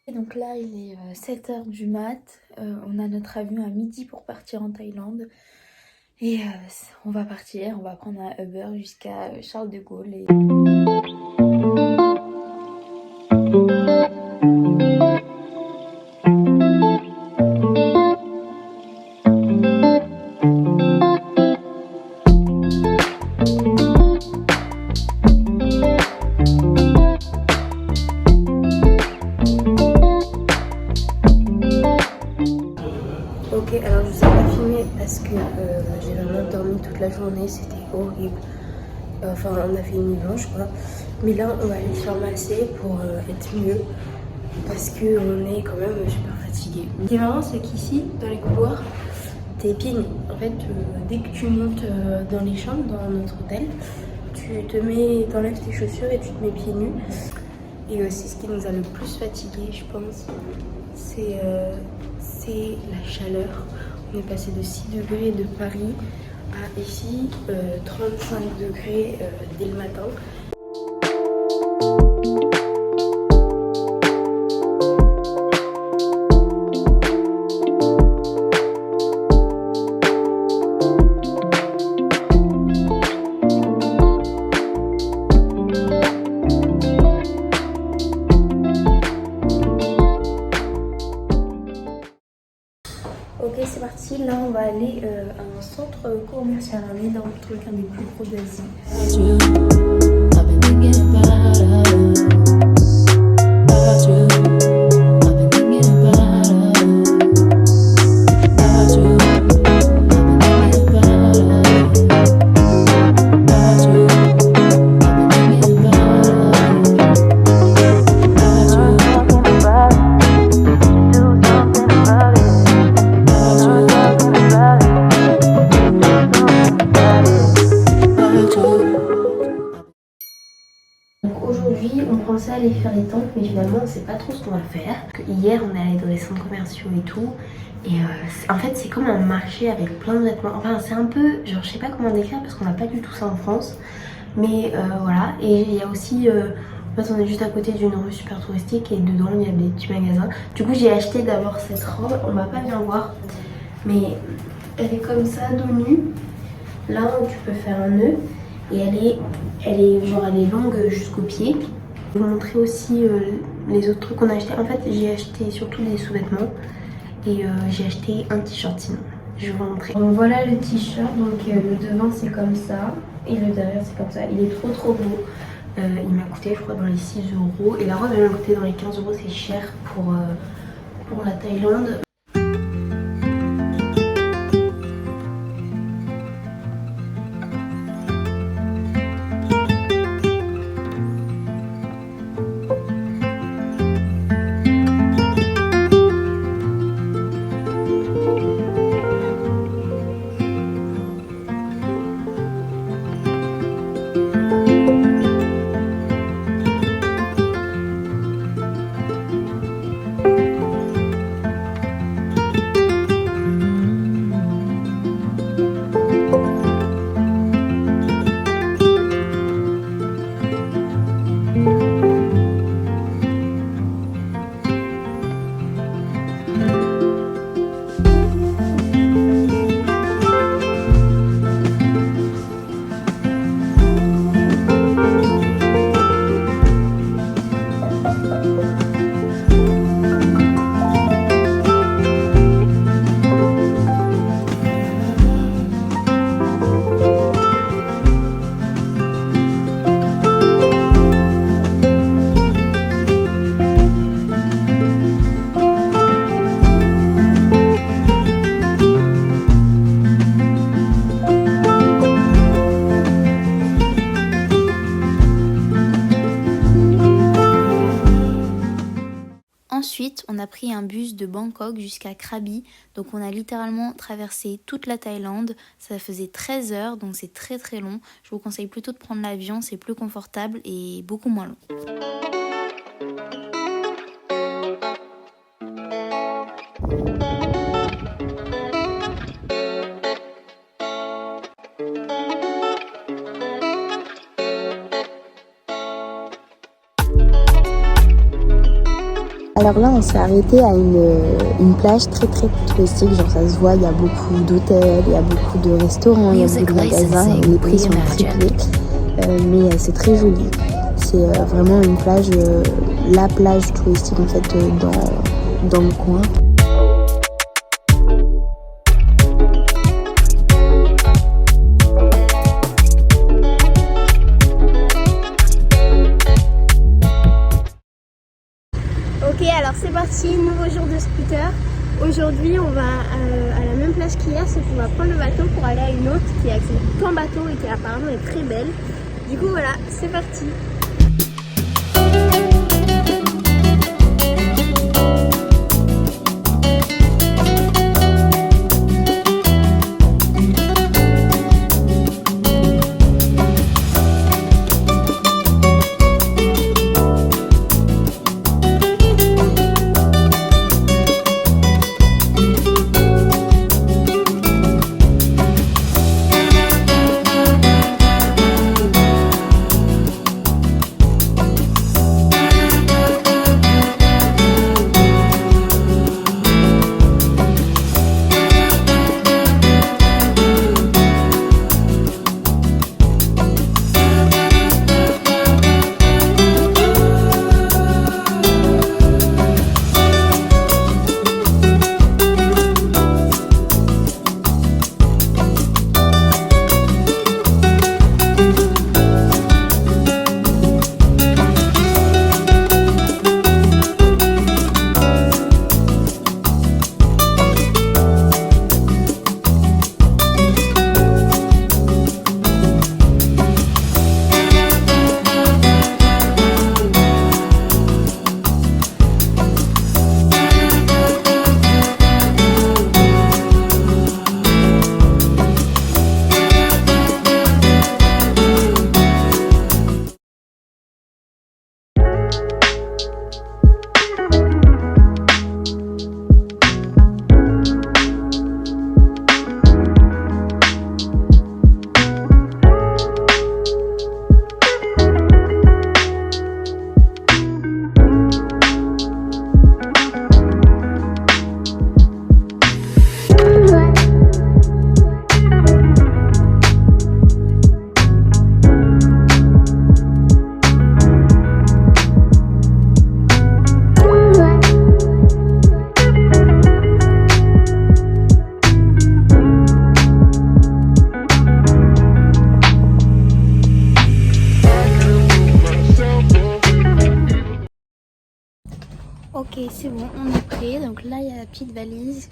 Et donc là, il est 7h du mat. On a notre avion à midi pour partir en Thaïlande. Et on va partir, on va prendre un Uber jusqu'à Charles de Gaulle. Ok, alors je ne sais pas filmer parce que j'ai vraiment dormi toute la journée, c'était horrible. Enfin, on a fait une nuit blanche quoi. Mais là, on va aller se faire masser pour être mieux. Parce qu'on est quand même super fatigué. Ce qui est marrant, c'est qu'ici, dans les couloirs, t'es pieds nus. En fait, dès que tu montes dans les chambres, dans notre hôtel, t'enlèves tes chaussures et tu te mets pieds nus. Et aussi, ce qui nous a le plus fatigué, je pense, c'est la chaleur. On est passé de 6 degrés de Paris à ici 35 degrés dès le matin. Ok, c'est parti. Là, on va aller à un centre commercial. On est dans le truc un des plus gros d'Asie. Aujourd'hui, on pensait aller faire les tempes, mais finalement, on sait pas trop ce qu'on va faire. Hier, on est allé dans les centres commerciaux et tout. Et en fait, c'est comme un marché avec plein de vêtements. Enfin, c'est un peu, genre, je sais pas comment décrire parce qu'on n'a pas du tout ça en France. Mais voilà. Et il y a aussi, en fait, on est juste à côté d'une rue super touristique et dedans, il y a des petits magasins. Du coup, j'ai acheté d'abord cette robe. On va pas bien voir, mais elle est comme ça, dos nu. Là, tu peux faire un nœud. Et elle est longue jusqu'au pied. Je vais vous montrer aussi les autres trucs qu'on a acheté. En fait, j'ai acheté surtout des sous-vêtements et j'ai acheté un t-shirt sinon. Je vais vous montrer. Donc voilà le t-shirt. Donc le devant c'est comme ça et le derrière c'est comme ça. Il est trop beau. Il m'a coûté je crois dans les 6 € et la robe elle m'a coûté dans les 15 €. C'est cher pour la Thaïlande. Ensuite, on a pris un bus de Bangkok jusqu'à Krabi. Donc on a littéralement traversé toute la Thaïlande. Ça faisait 13 heures, donc c'est très long. Je vous conseille plutôt de prendre l'avion, c'est plus confortable et beaucoup moins long. Alors là, on s'est arrêté à une plage très touristique, genre ça se voit, il y a beaucoup d'hôtels, il y a beaucoup de restaurants, il y a beaucoup de magasins, les prix sont triplés, mais c'est très joli. C'est vraiment une plage, la plage touristique en fait dans le coin. Ok, alors c'est parti, nouveau jour de scooter. Aujourd'hui on va à la même plage qu'hier, sauf qu'on va prendre le bateau pour aller à une autre qui a accès qu'en bateau et qui apparemment est très belle. Du coup voilà, c'est parti. Ok, c'est bon, on est prêt. Donc là, il y a la petite valise.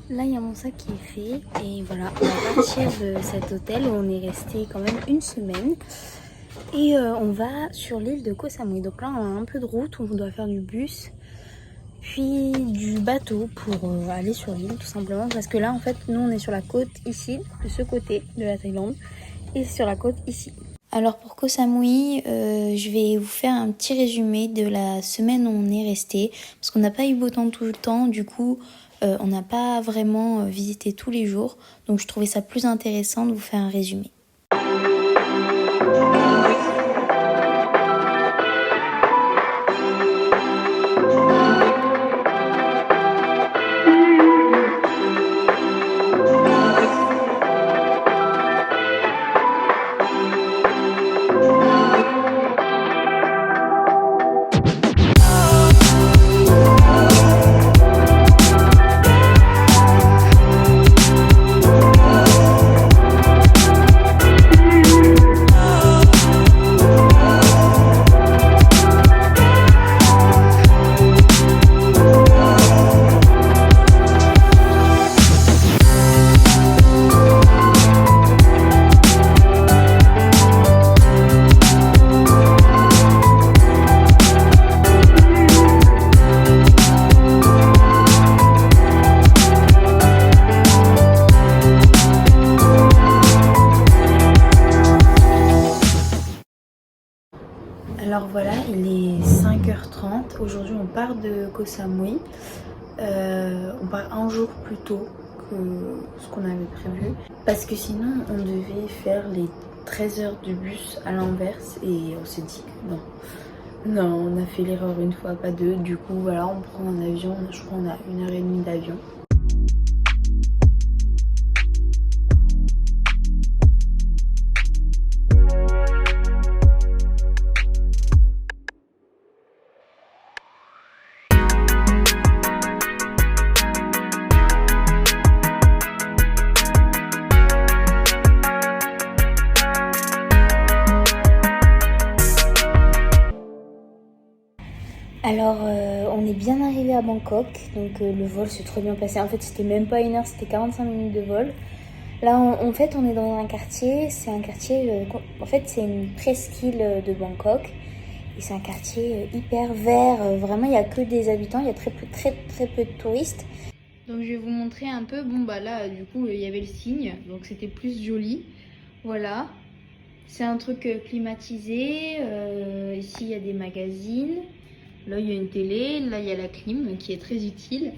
Là, il y a mon sac qui est fait. Et voilà, on va partir de cet hôtel où on est resté quand même une semaine. Et on va sur l'île de Koh Samui. Donc là, on a un peu de route où on doit faire du bus. Puis du bateau pour aller sur l'île, tout simplement. Parce que là, en fait, nous, on est sur la côte ici, de ce côté de la Thaïlande. Et sur la côte ici. Alors pour Koh Samui, je vais vous faire un petit résumé de la semaine où on est resté. Parce qu'on n'a pas eu beau temps tout le temps, du coup on n'a pas vraiment visité tous les jours. Donc je trouvais ça plus intéressant de vous faire un résumé. Alors voilà, il est 5h30. Aujourd'hui, on part de Koh Samui. On part un jour plus tôt que ce qu'on avait prévu. Parce que sinon, on devait faire les 13 heures de bus à l'inverse. Et on s'est dit que non, Non, on a fait l'erreur une fois, pas deux. Du coup, voilà, on prend un avion. Je crois qu'on a 1h30 d'avion. Alors, on est bien arrivé à Bangkok, donc le vol s'est trop bien passé. En fait, c'était même pas 1 heure, c'était 45 minutes de vol. Là, en fait, on est dans un quartier, c'est un quartier, en fait, c'est une presqu'île de Bangkok. Et c'est un quartier hyper vert, vraiment, il n'y a que des habitants, il y a très peu de touristes. Donc, je vais vous montrer un peu, bon, bah là, du coup, il y avait le cygne, donc c'était plus joli. Voilà. C'est un truc climatisé, ici, il y a des magazines. Là, il y a une télé, là, il y a la clim qui est très utile.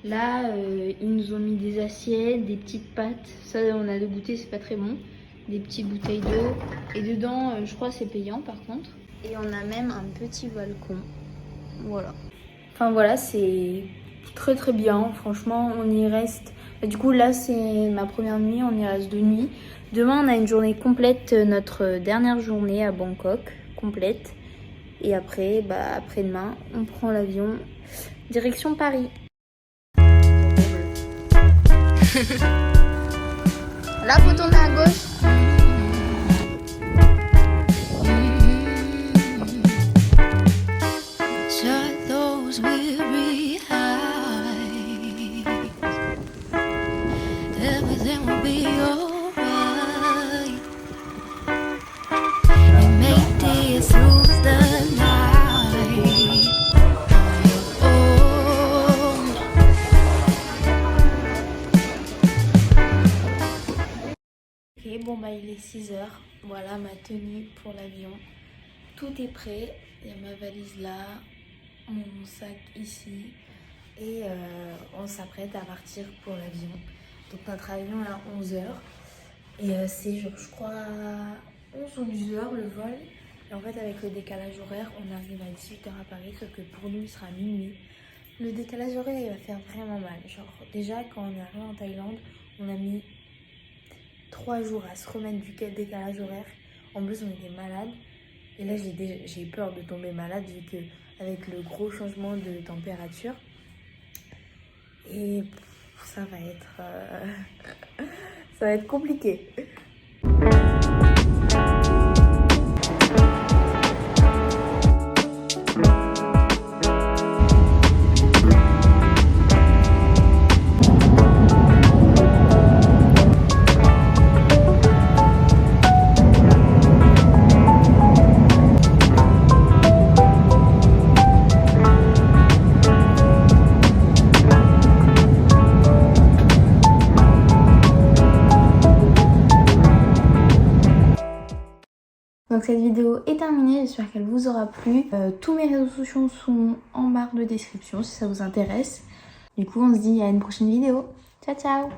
Là, ils nous ont mis des assiettes, des petites pâtes. Ça, on a goûté, c'est pas très bon. Des petites bouteilles d'eau. Et dedans, je crois, c'est payant par contre. Et on a même un petit balcon. Voilà. Enfin, voilà, c'est très bien. Franchement, on y reste. Du coup, là, c'est ma première nuit. On y reste 2 nuits. Demain, on a une journée complète, notre dernière journée à Bangkok, complète. Et après, bah, après-demain, on prend l'avion direction Paris. Là, faut tourner à gauche. Bon bah il est 6h, voilà ma tenue pour l'avion, tout est prêt, il y a ma valise là, mon sac ici et on s'apprête à partir pour l'avion. Donc notre avion est à 11h et c'est je crois 11 ou 12h le vol et en fait avec le décalage horaire on arrive à 18h à Paris sauf que pour nous il sera minuit. Le décalage horaire il va faire vraiment mal, genre déjà quand on est arrivé en Thaïlande on a mis 3 jours à se remettre du décalage horaire. En plus, on était malade. Et là, j'ai peur de tomber malade vu que avec le gros changement de température. Et ça va être compliqué. Donc cette vidéo est terminée, j'espère qu'elle vous aura plu. Tous mes réseaux sociaux sont en barre de description si ça vous intéresse. Du coup on se dit à une prochaine vidéo. Ciao ciao.